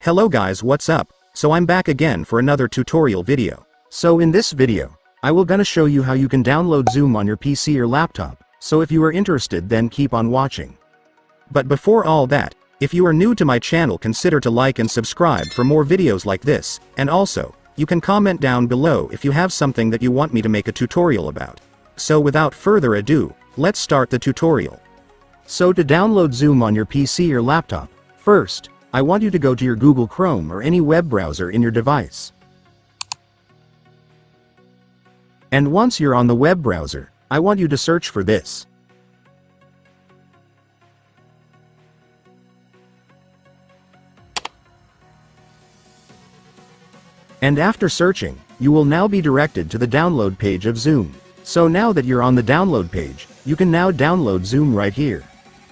Hello guys, what's up? So I'm back again for another tutorial video. So in this video, I will gonna show you how you can download Zoom on your PC or laptop, so if you are interested then keep on watching. But before all that, if you are new to my channel consider to like and subscribe for more videos like this, and also, you can comment down below if you have something that you want me to make a tutorial about. So without further ado, let's start the tutorial. So to download Zoom on your PC or laptop, first, I want you to go to your Google Chrome or any web browser in your device. And once you're on the web browser, I want you to search for this. And after searching, you will now be directed to the download page of Zoom. So now that you're on the download page, you can now download Zoom right here.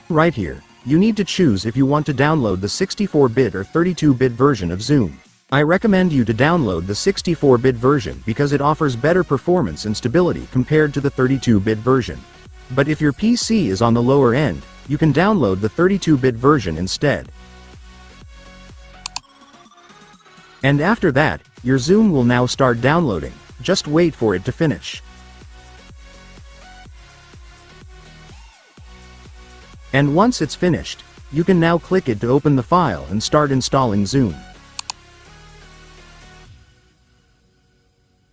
Right here, you need to choose if you want to download the 64-bit or 32-bit version of Zoom. I recommend you to download the 64-bit version because it offers better performance and stability compared to the 32-bit version. But if your PC is on the lower end, you can download the 32-bit version instead. And after that, your Zoom will now start downloading, just wait for it to finish. And once it's finished, you can now click it to open the file and start installing Zoom.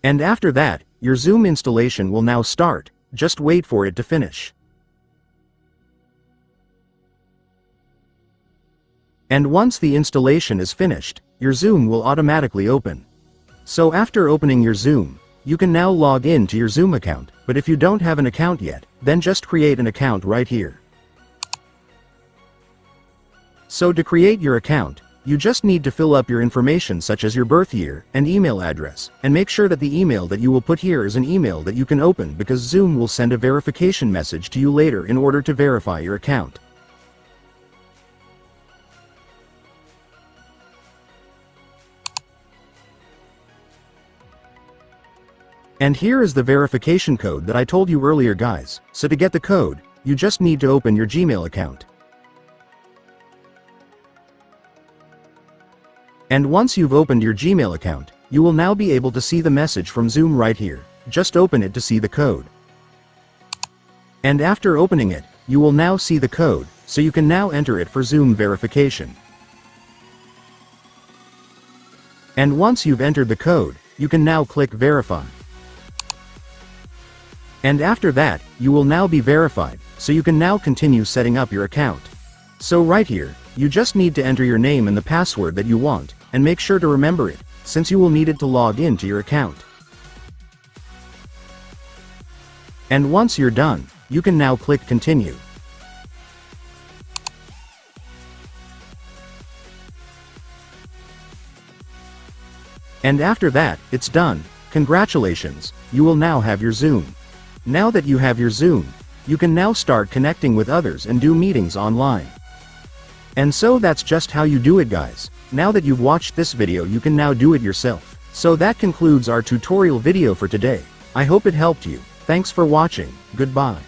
And after that, your Zoom installation will now start, just wait for it to finish. And once the installation is finished, your Zoom will automatically open. So after opening your Zoom, you can now log in to your Zoom account, but if you don't have an account yet, then just create an account right here. So to create your account, you just need to fill up your information such as your birth year and email address, and make sure that the email that you will put here is an email that you can open because Zoom will send a verification message to you later in order to verify your account. And here is the verification code that I told you earlier guys, so to get the code, you just need to open your Gmail account. And once you've opened your Gmail account, you will now be able to see the message from Zoom right here. Just open it to see the code. And after opening it, you will now see the code, so you can now enter it for Zoom verification. And once you've entered the code, you can now click Verify. And after that, you will now be verified, so you can now continue setting up your account. So right here, you just need to enter your name and the password that you want, and make sure to remember it, since you will need it to log in to your account. And once you're done, you can now click Continue. And after that, it's done. Congratulations, you will now have your Zoom. Now that you have your Zoom, you can now start connecting with others and do meetings online. And so that's just how you do it guys. Now that you've watched this video you can now do it yourself. So that concludes our tutorial video for today. I hope it helped you. Thanks for watching. Goodbye.